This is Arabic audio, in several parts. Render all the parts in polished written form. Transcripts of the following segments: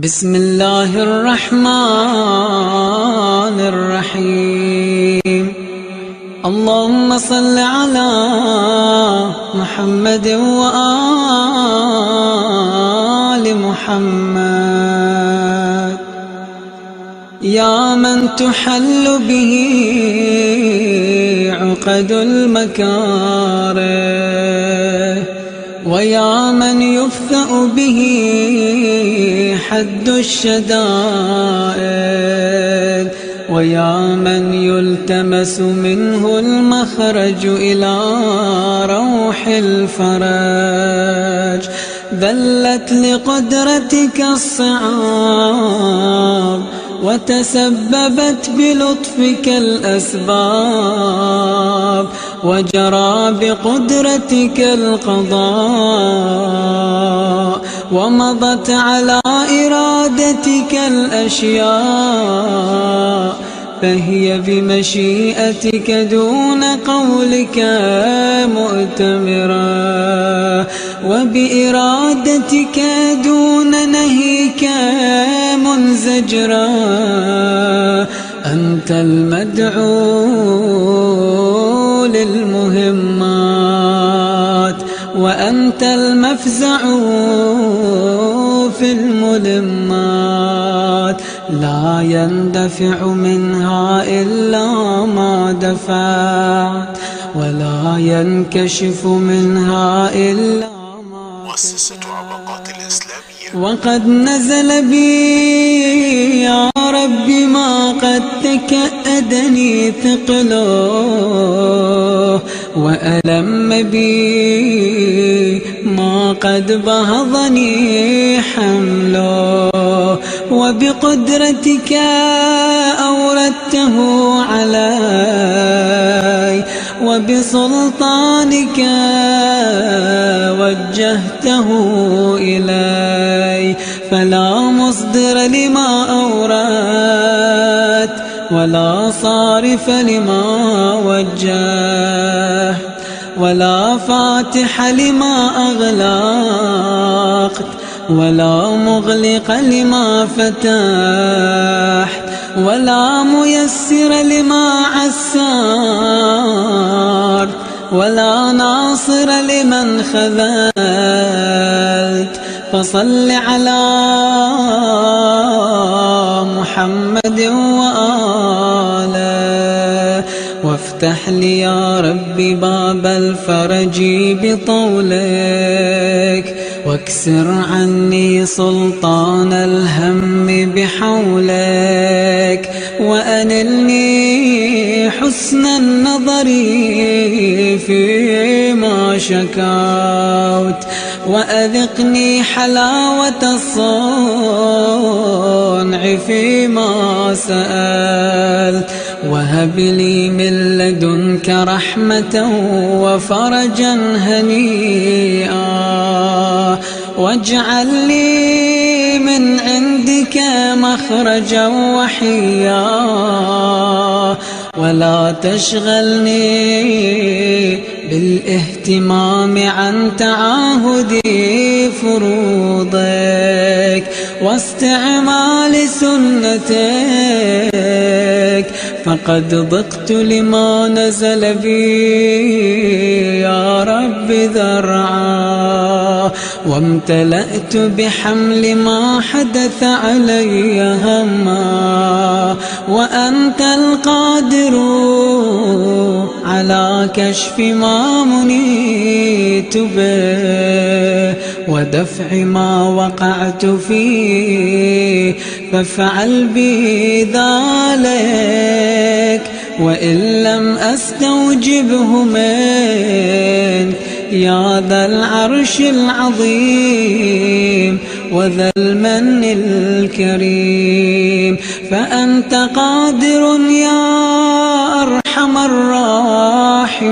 بسم الله الرحمن الرحيم. اللهم صل على محمد وآل محمد. يا من تحل به عقد المكاره، ويا من يفثأ به حد الشدائد، ويا من يلتمس منه المخرج إلى روح الفرج. ذلت لقدرتك الصعاب، وتسببت بلطفك الأسباب، وجرى بقدرتك القضاء، ومضت على إرادتك الأشياء، فهي بمشيئتك دون قولك مؤتمرة، وبإرادتك دون نهيك منزجرة. أنت المدعو للمهمات، وأنت المفزع في الملمات. لا يندفع منها إلا ما دفعت، ولا ينكشف منها إلا ما مؤسسة عبقات الإسلامية. وقد نزل بي يا رب ما قد تكأدني ثقله، وألم بي ما قد بهضني حمله، وبقدرتك أوردته علي، وبسلطانك وجهته إلي. فلا مصدر لما أوردت، ولا صارف لما وجهت، ولا فاتح لما أغلقت، ولا مغلق لما فتحت، ولا ميسر لما عسرت، ولا ناصر لمن خذلت. فصل على محمد وآله، وافتح لي يا ربي باب الفرج بطولك، واكسر عني سلطان الهم بحولك، وأنلني حسن النظر فيما شكوت، وأذقني حلاوة الصنع فيما سألت. وهب لي من لدنك رحمة وفرجا هنيئا، واجعل لي من عندك مخرجا وحيا، ولا تشغلني بالاهتمام عن تعاهد فروضك واستعمال سنتك، فقد ضقت لما نزل بي يا رب ذرعا، وامتلأت بحمل ما حدث علي هما. وأنت القادر على كشف ما منيت به، ودفع ما وقعت فيه، فافعل بي ذلك، وإن لم أستوجبه منك يا ذا العرش العظيم وذا المن الكريم. فأنت قادر يا أرحم الراحمين.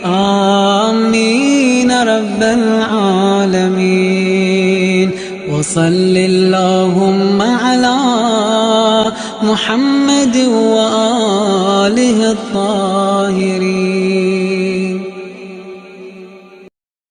آمين رب العالمين. وصل اللهم على محمد وآله الطاهرين.